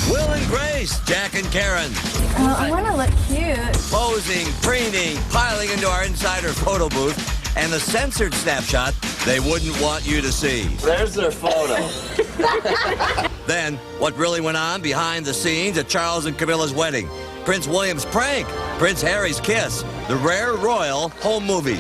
Will and Grace, Jack and Karen. I want to look cute. Posing, preening, piling into our insider photo booth, and a censored snapshot they wouldn't want you to see. There's their photo. Then, what really went on behind the scenes at Charles and Camilla's wedding. Prince William's prank, Prince Harry's kiss, the rare royal home movies.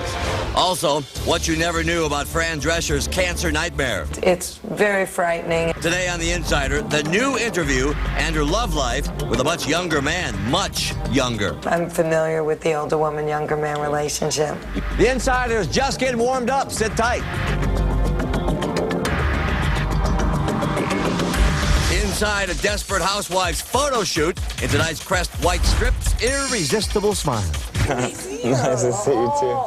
Also, what you never knew about Fran Drescher's cancer nightmare. It's very frightening. Today on The Insider, the new interview and her love life with a much younger man, much younger. I'm familiar with the older woman, younger man relationship. The Insider's just getting warmed up. Sit tight. Inside a desperate housewife's photo shoot in tonight's Crest White Strip's irresistible smile. Nice to see you too.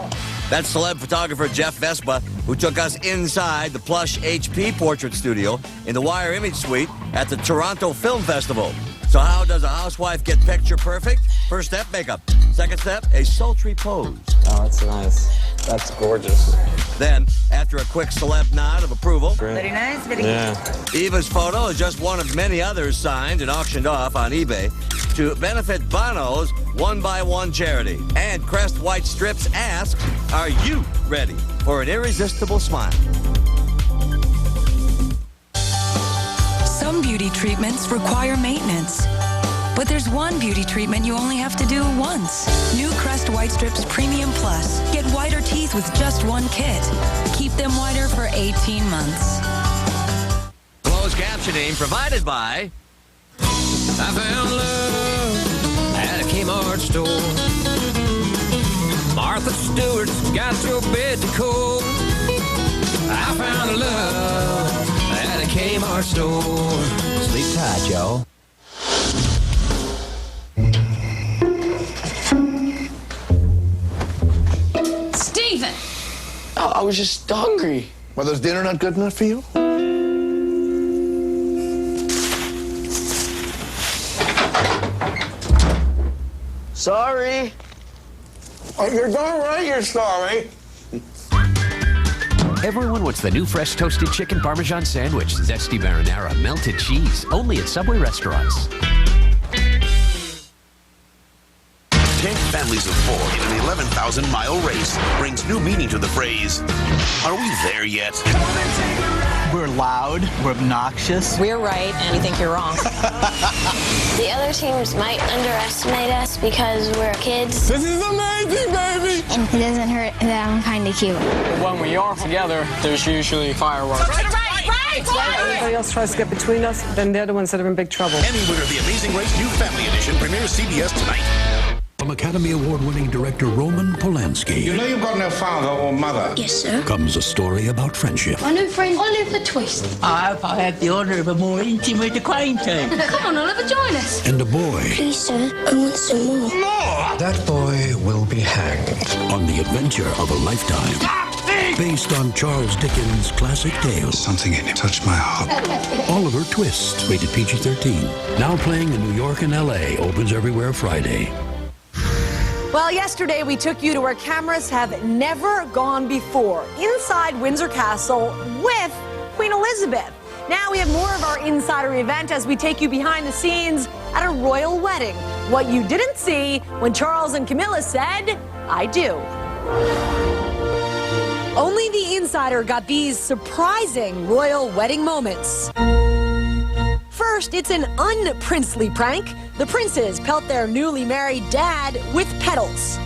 That's celeb photographer Jeff Vespa, who took us inside the plush HP portrait studio in the Wire Image Suite at the Toronto Film Festival. So how does a housewife get picture perfect? First step, makeup. Second step, a sultry pose. Oh, that's nice. That's gorgeous. Then, after a quick celeb nod of approval, Very nice, very good. Eva's photo is just one of many others signed and auctioned off on eBay to benefit Bono's One by One charity. And Crest White Strips asks, are you ready for an irresistible smile? Some beauty treatments require maintenance. But there's one beauty treatment you only have to do once. New Crest White Strips Premium Plus. Get whiter teeth with just one kit. Keep them whiter for 18 months. Closed captioning provided by... I found love at a Kmart store. Martha Stewart's got your bed to cool. I found love at a Kmart store. Sleep tight, y'all. Stephen! I was just hungry. Well, is dinner not good enough for you? Sorry. Oh, you're darn right you're sorry. Everyone wants the new fresh toasted chicken Parmesan sandwich, zesty marinara, melted cheese, only at Subway restaurants. 10 families of 4 in an 11,000-mile race brings new meaning to the phrase, are we there yet? We're loud, we're obnoxious. We're right, and we think you're wrong. The other teams might underestimate us because we're kids. This is amazing, baby! And it doesn't hurt that I'm kind of cute. When we are together, there's usually fireworks. Everybody else tries to get between us, then they're the ones that are in big trouble. Any winner of the Amazing Race New Family Edition premieres CBS tonight. From Academy Award-winning director Roman Polanski. You know you've got no father or mother. Yes, sir. Comes a story about friendship. My new friend, Oliver Twist. I hope I had the honor of a more intimate acquaintance. Come on, Oliver, join us. And a boy. Please, sir, I want some more. That boy will be hanged on the adventure of a lifetime. Based on Charles Dickens' classic tale. Something in it touched my heart. Oliver Twist, rated PG-13. Now playing in New York and L.A. Opens everywhere Friday. Well, yesterday we took you to where cameras have never gone before, inside Windsor Castle with Queen Elizabeth. Now we have more of our insider event as we take you behind the scenes at a royal wedding. What you didn't see when Charles and Camilla said, I do. Only the insider got these surprising royal wedding moments. First, it's an unprincely prank. The princes pelt their newly married dad with petals.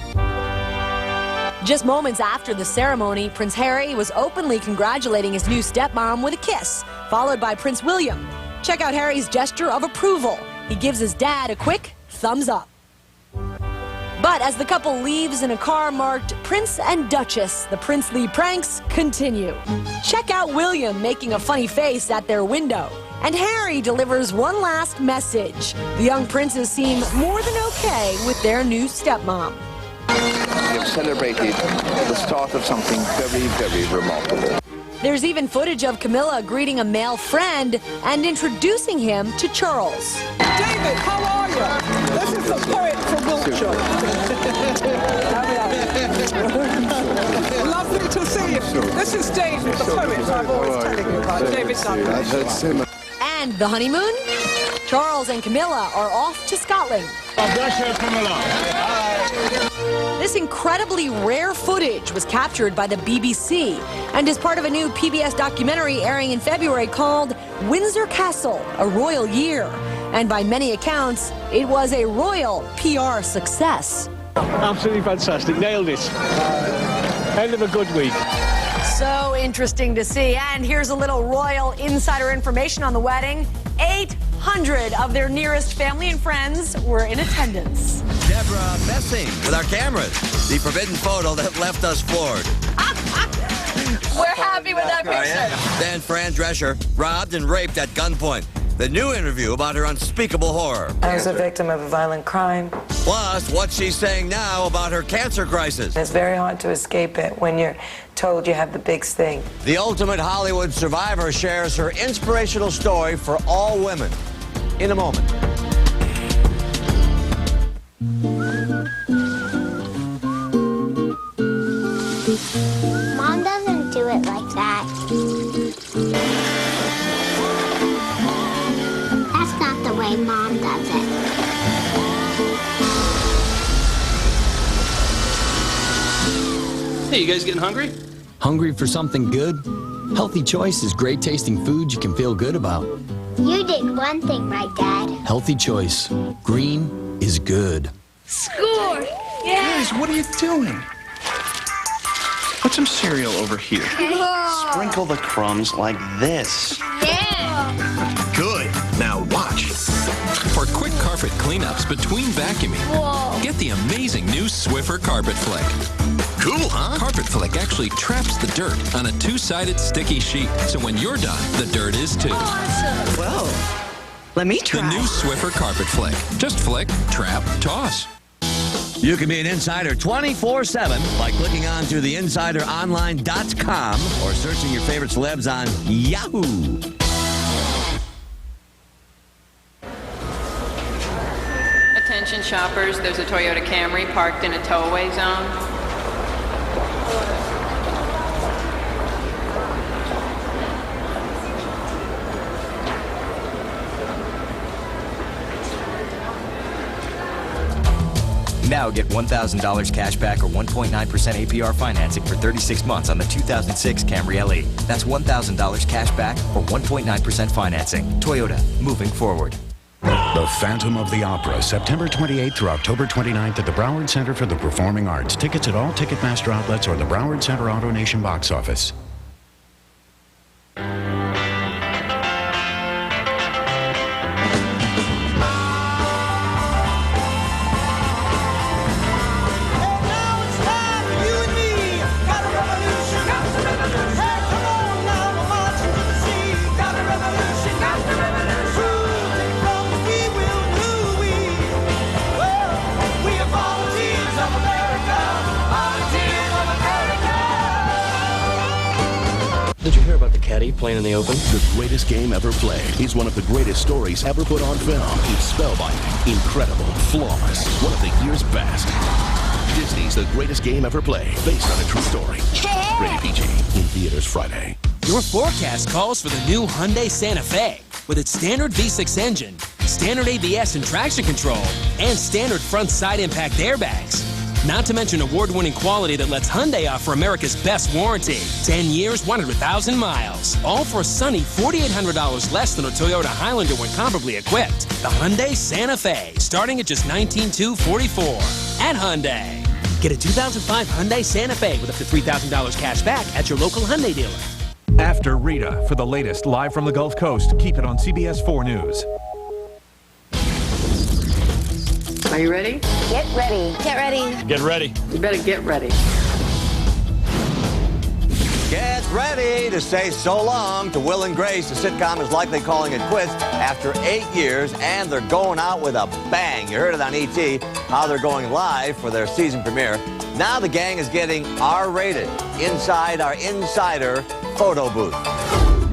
Just moments after the ceremony, Prince Harry was openly congratulating his new stepmom with a kiss, followed by Prince William. Check out Harry's gesture of approval. He gives his dad a quick thumbs up. But as the couple leaves in a car marked Prince and Duchess, the princely pranks continue. Check out William making a funny face at their window. And Harry delivers one last message. The young princes seem more than okay with their new stepmom. We have celebrated the start of something very, very remarkable. There's even footage of Camilla greeting a male friend and introducing him to Charles. David, how are you? This is the poet from Wiltshire. Lovely to see you. This is David, the poet I'm always telling you about. David Dunn. And the honeymoon? Charles and Camilla are off to Scotland. This incredibly rare footage was captured by the BBC and is part of a new PBS documentary airing in February called Windsor Castle, A Royal Year. And by many accounts, it was a royal PR success. Absolutely fantastic. Nailed it. End of a good week. So interesting to see. And here's a little royal insider information on the wedding. 800 of their nearest family and friends were in attendance. Deborah Messing with our cameras. The forbidden photo that left us floored. We're happy with that picture. Then Fran Drescher robbed and raped at gunpoint. The new interview about her unspeakable horror. I was a victim of a violent crime. Plus, what she's saying now about her cancer crisis. It's very hard to escape it when you're told you have the big sting. The ultimate Hollywood survivor shares her inspirational story for all women. In a moment. Mom doesn't do it like that. That's not the way Mom does it. Hey, you guys getting hungry? Hungry for something good? Healthy Choice is great tasting food you can feel good about. You did one thing right, Dad. Healthy Choice. Green is good. Score! Yeah! Guys, what are you doing? Put some cereal over here. Sprinkle the crumbs like this. Yeah! Good. Now watch. For quick carpet cleanups between vacuuming, get the amazing new Swiffer Carpet Flick. Cool, huh? Carpet Flick actually traps the dirt on a two-sided sticky sheet, so when you're done, the dirt is too. Awesome! Whoa. Let me try. The new Swiffer Carpet Flick. Just flick, trap, toss. You can be an insider 24/7 by clicking on to theinsideronline.com or searching your favorite celebs on Yahoo. Attention shoppers, there's a Toyota Camry parked in a tow-away zone. Now get $1,000 cash back or 1.9% APR financing for 36 months on the 2006 Camry LE. That's $1,000 cash back or 1.9% financing. Toyota, moving forward. The Phantom of the Opera, September 28th through October 29th at the Broward Center for the Performing Arts. Tickets at all Ticketmaster outlets or the Broward Center Auto Nation box office. Did you hear about the caddy playing in the Open? The greatest game ever played. He's one of the greatest stories ever put on film. He's spellbinding, incredible, flawless, one of the year's best. Disney's The Greatest Game Ever Played, based on a true story. Rated PG, in theaters Friday. Your forecast calls for the new Hyundai Santa Fe. With its standard V6 engine, standard ABS and traction control, and standard front side impact airbags. Not to mention award-winning quality that lets Hyundai offer America's best warranty. 10 years, 100,000 miles. All for a sunny $4,800 less than a Toyota Highlander when comparably equipped. The Hyundai Santa Fe, starting at just $19,244 at Hyundai. Get a 2005 Hyundai Santa Fe with up to $3,000 cash back at your local Hyundai dealer. After Rita for the latest live from the Gulf Coast. Keep it on CBS 4 News. Are you ready? Get ready. Get ready. Get ready. You better get ready. Get ready to say so long to Will and Grace. The sitcom is likely calling it quits after 8 years, and they're going out with a bang. You heard it on E.T., how they're going live for their season premiere. Now the gang is getting R-rated inside our insider photo booth.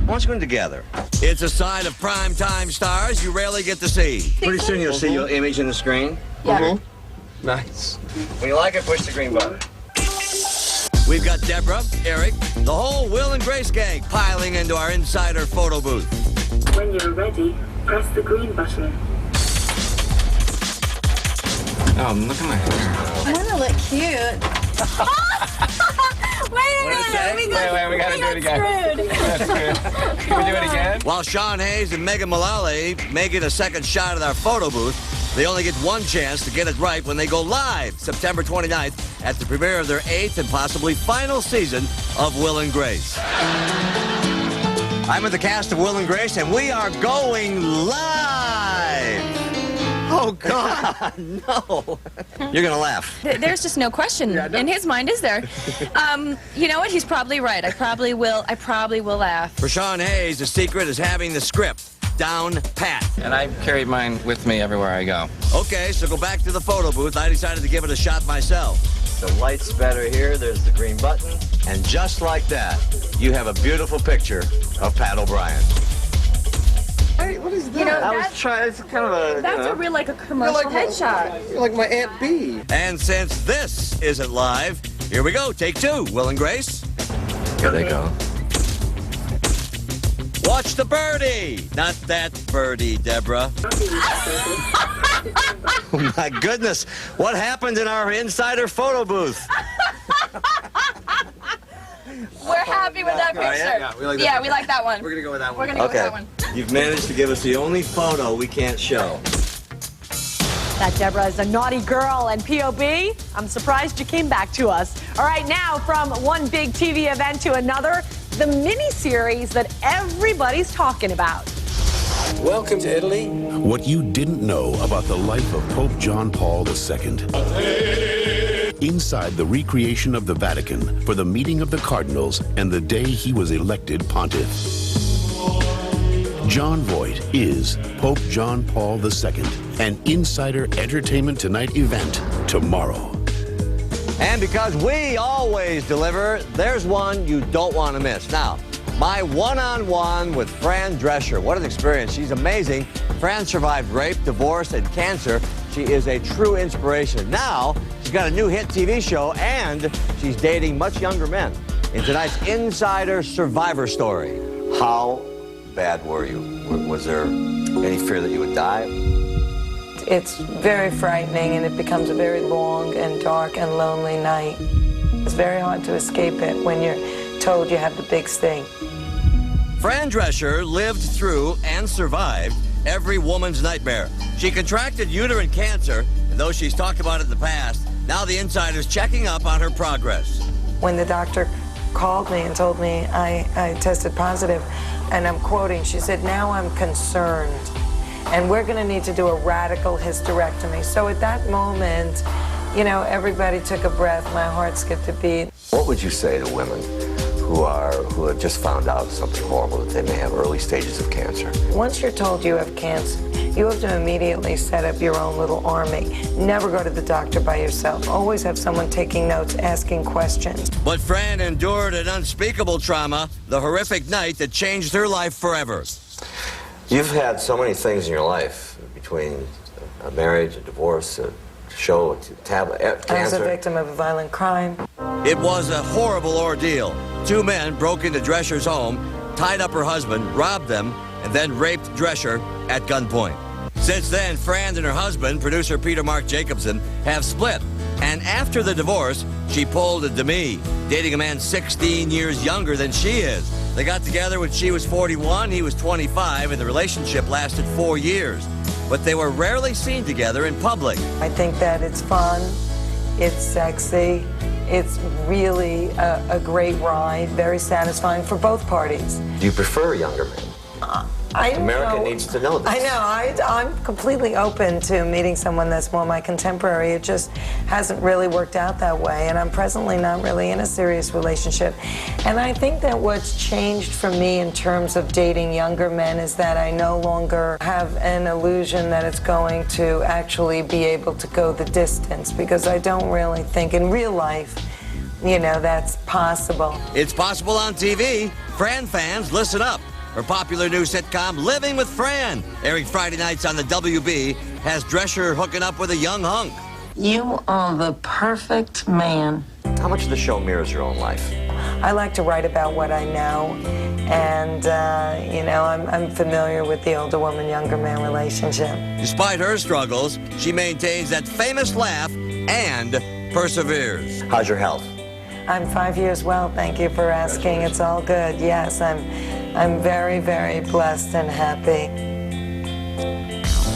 What's going together? It's a sign of primetime stars you rarely get to see. Pretty soon you'll see your image in the screen. Yeah. Nice. When you like it, push the green button. We've got Deborah, Eric, the whole Will and Grace gang piling into our insider photo booth. When you're ready, press the green button. Oh, look at my hair. I want to look cute. Wait a minute. We gotta do it again. Can we do it again? While Sean Hayes and Megan Mullally make it a second shot at our photo booth, they only get one chance to get it right when they go live September 29th at the premiere of their 8th and possibly final season of Will and Grace. I'm with the cast of Will and Grace, and we are going live. Oh, God, no. You're going to laugh. There's just no question in his mind, is there? You know what? He's probably right. I probably will laugh. For Sean Hayes, the secret is having the script down pat. And I carried mine with me everywhere I go. Okay, so go back to the photo booth. I decided to give it a shot myself. The light's better here. There's the green button. And just like that, you have a beautiful picture of Pat O'Brien. Hey, what is that? You know, it's kind of a... That's a real, like a commercial headshot. You're like my Aunt Bee. And since this isn't live, here we go. Take two. Will and Grace. Here they go. Watch the birdie. Not that birdie, Deborah. Oh, my goodness. What happened in our insider photo booth? We're happy with that picture. Yeah, we like that. Yeah, we like that one. We're going to go with that one. We're going to go with that one. You've managed to give us the only photo we can't show. That Deborah is a naughty girl, and POB, I'm surprised you came back to us. All right, now from one big TV event to another, the mini-series that everybody's talking about. Welcome to Italy. What you didn't know about the life of Pope John Paul II. Inside the recreation of the Vatican for the meeting of the cardinals and the day he was elected pontiff. John Voight is Pope John Paul II, an Insider Entertainment Tonight event tomorrow. And because we always deliver, there's one you don't want to miss. Now, my one-on-one with Fran Drescher. What an experience. She's amazing. Fran survived rape, divorce, and cancer. She is a true inspiration. Now, she's got a new hit TV show, and she's dating much younger men. In tonight's Insider Survivor Story. How bad were you? Was there any fear that you would die? It's very frightening, and it becomes a very long and dark and lonely night. It's very hard to escape it when you're told you have the big sting. Fran Drescher lived through and survived every woman's nightmare. She contracted uterine cancer, and though she's talked about it in the past, now the Insider's checking up on her progress. When the doctor called me and told me I tested positive, and I'm quoting, she said, "Now I'm concerned, and we're going to need to do a radical hysterectomy." So at that moment, you know, everybody took a breath. My heart skipped a beat. What would you say to women who have just found out something horrible, that they may have early stages of cancer? Once you're told you have cancer, you have to immediately set up your own little army. Never go to the doctor by yourself. Always have someone taking notes, asking questions. But Fran endured an unspeakable trauma, the horrific night that changed her life forever. You've had so many things in your life, between a marriage, a divorce, a show, a tablet, cancer. I was a victim of a violent crime. It was a horrible ordeal. Two men broke into Drescher's home, tied up her husband, robbed them, and then raped Drescher at gunpoint. Since then, Fran and her husband, producer Peter Mark Jacobson, have split. And after the divorce, she pulled a Demi, dating a man 16 years younger than she is. They got together when she was 41, he was 25, and the relationship lasted 4 years. But they were rarely seen together in public. I think that it's fun, it's sexy, it's really a great ride, very satisfying for both parties. Do you prefer younger men? America needs to know this. I know. I'm completely open to meeting someone that's more my contemporary. It just hasn't really worked out that way, and I'm presently not really in a serious relationship. And I think that what's changed for me in terms of dating younger men is that I no longer have an illusion that it's going to actually be able to go the distance, because I don't really think in real life, you know, that's possible. It's possible on TV. Fran fans, listen up. Her popular new sitcom, Living with Fran, airing Friday nights on the WB, has Drescher hooking up with a young hunk. You are the perfect man. How much of the show mirrors your own life? I like to write about what I know. And, you know, I'm familiar with the older woman, younger man relationship. Despite her struggles, she maintains that famous laugh and perseveres. How's your health? I'm 5 years well, thank you for asking. It's all good, yes. I'm very, very blessed and happy.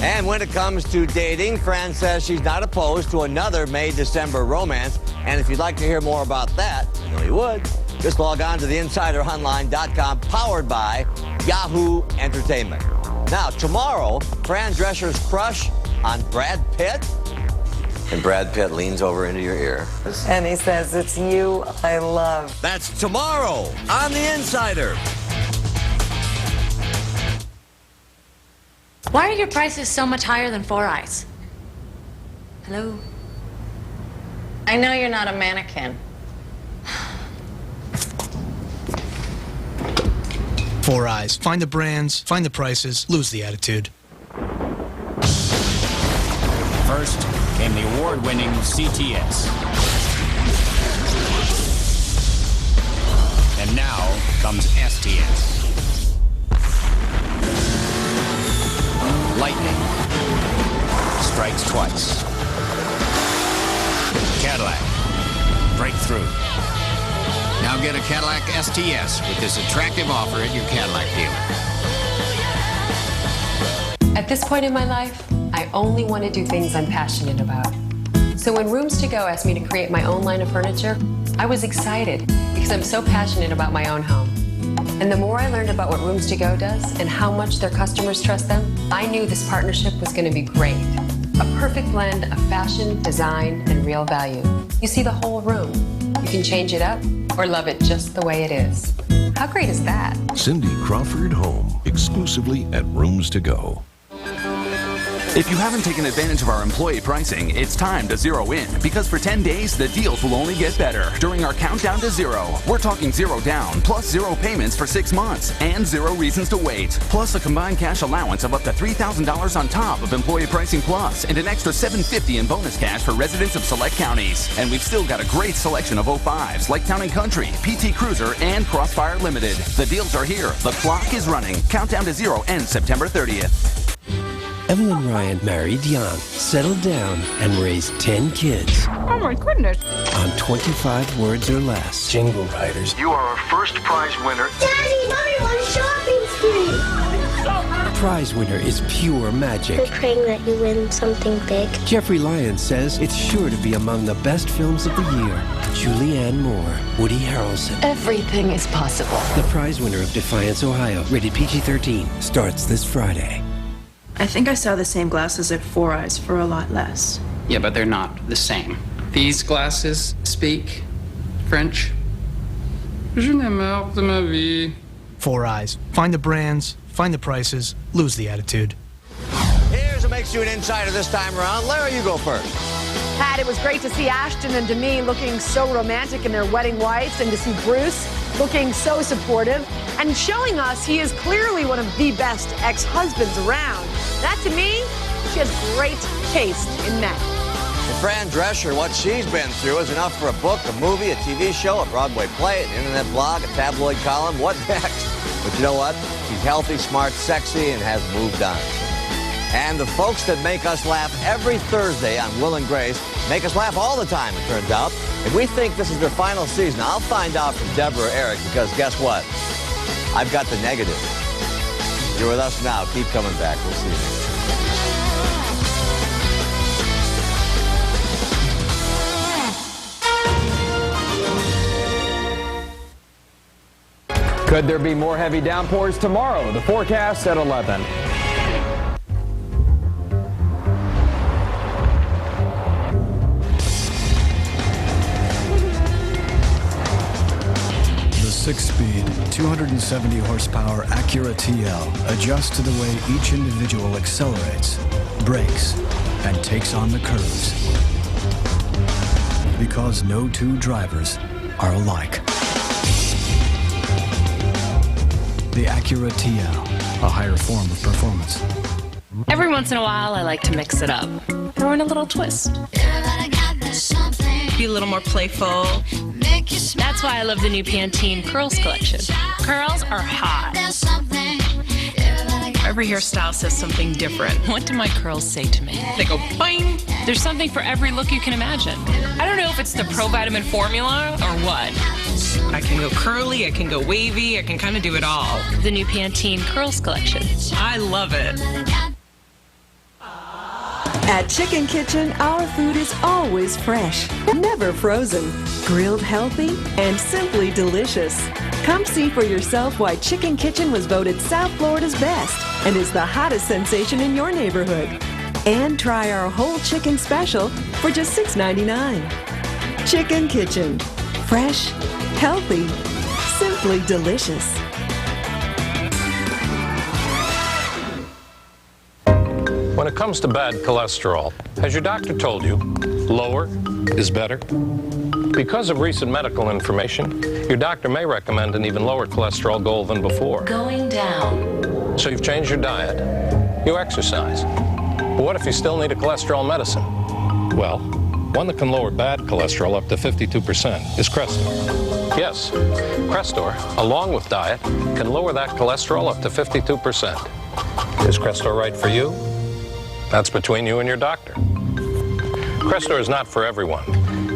And when it comes to dating, Fran says she's not opposed to another May-December romance. And if you'd like to hear more about that, I know you would, just log on to theinsideronline.com, powered by Yahoo Entertainment. Now, tomorrow, Fran Drescher's crush on Brad Pitt. And Brad Pitt leans over into your ear. And he says, "It's you I love." That's tomorrow on The Insider. Why are your prices so much higher than Four Eyes? Hello? I know you're not a mannequin. Four Eyes. Find the brands, find the prices, lose the attitude. First came the award-winning CTS. And now comes STS. Lightning strikes twice. Cadillac, breakthrough. Now get a Cadillac STS with this attractive offer at your Cadillac dealer. At this point in my life, I only want to do things I'm passionate about. So when Rooms To Go asked me to create my own line of furniture, I was excited because I'm so passionate about my own home. And the more I learned about what Rooms To Go does and how much their customers trust them, I knew this partnership was going to be great. A perfect blend of fashion, design, and real value. You see the whole room. You can change it up or love it just the way it is. How great is that? Cindy Crawford Home, exclusively at Rooms To Go. If you haven't taken advantage of our employee pricing, it's time to zero in, because for 10 days, the deals will only get better. During our countdown to zero, we're talking zero down, plus zero payments for 6 months, and zero reasons to wait. Plus a combined cash allowance of up to $3,000 on top of employee pricing plus, and an extra $750 in bonus cash for residents of select counties. And we've still got a great selection of 05s, like Town & Country, PT Cruiser, and Crossfire Limited. The deals are here. The clock is running. Countdown to zero ends September 30th. Evelyn Ryan married young, settled down, and raised 10 kids. Oh my goodness. On 25 words or less. Jingle Riders. You are our first prize winner. Daddy, Mommy wants shopping spree. Prize winner is pure magic. We're praying that you win something big. Jeffrey Lyons says it's sure to be among the best films of the year. Julianne Moore, Woody Harrelson. Everything is possible. The prize winner of Defiance, Ohio, rated PG-13, starts this Friday. I think I saw the same glasses at Four Eyes for a lot less. Yeah, but they're not the same. These glasses speak French. Je n'ai marre de ma vie. Four Eyes. Find the brands, find the prices, lose the attitude. Here's what makes you an insider this time around. Larry, you go first. Pat, it was great to see Ashton and Demi looking so romantic in their wedding whites, and to see Bruce looking so supportive and showing us he is clearly one of the best ex-husbands around. That, to me, she has great taste in men. And Fran Drescher, what she's been through is enough for a book, a movie, a TV show, a Broadway play, an internet blog, a tabloid column. What next? But you know what? She's healthy, smart, sexy, and has moved on. And the folks that make us laugh every Thursday on Will and Grace make us laugh all the time, it turns out. If we think this is their final season, I'll find out from Deborah or Eric, because guess what? I've got the negative. You're with us now. Keep coming back. We'll see you next time. Could there be more heavy downpours tomorrow? The forecast at 11. The 6-speed, 270 horsepower Acura TL adjusts to the way each individual accelerates, brakes, and takes on the curves. Because no two drivers are alike. The Acura TL, a higher form of performance. Every once in a while, I like to mix it up. Throw in a little twist. Be a little more playful. That's why I love the new Pantene Curls collection. Curls are hot. Every hairstyle says something different. What do my curls say to me? They go boing. There's something for every look you can imagine. I don't know if it's the ProVitamin formula or what. I can go curly, I can go wavy, I can kind of do it all. The new Pantene Curls collection. I love it. At Chicken Kitchen, our food is always fresh, never frozen, grilled healthy, and simply delicious. Come see for yourself why Chicken Kitchen was voted South Florida's best and is the hottest sensation in your neighborhood. And try our whole chicken special for just $6.99. Chicken Kitchen. Fresh, healthy, simply delicious. When it comes to bad cholesterol, has your doctor told you lower is better? Because of recent medical information, your doctor may recommend an even lower cholesterol goal than before. Going down. So you've changed your diet, you exercise. But what if you still need a cholesterol medicine? Well, one that can lower bad cholesterol up to 52% is Crestor. Yes, Crestor, along with diet, can lower that cholesterol up to 52%. Is Crestor right for you? That's between you and your doctor. Crestor is not for everyone,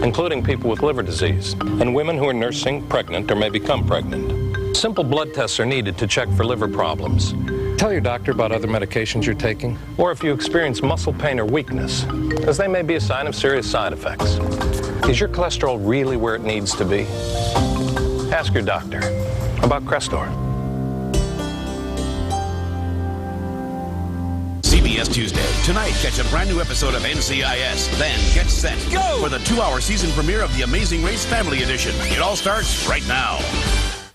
including people with liver disease and women who are nursing, pregnant, or may become pregnant. Simple blood tests are needed to check for liver problems. Tell your doctor about other medications you're taking, or if you experience muscle pain or weakness, as they may be a sign of serious side effects. Is your cholesterol really where it needs to be? Ask your doctor about Crestor. CBS Tuesday. Tonight, catch a brand new episode of NCIS. Then, get set. Go! For the 2-hour season premiere of The Amazing Race Family Edition. It all starts right now.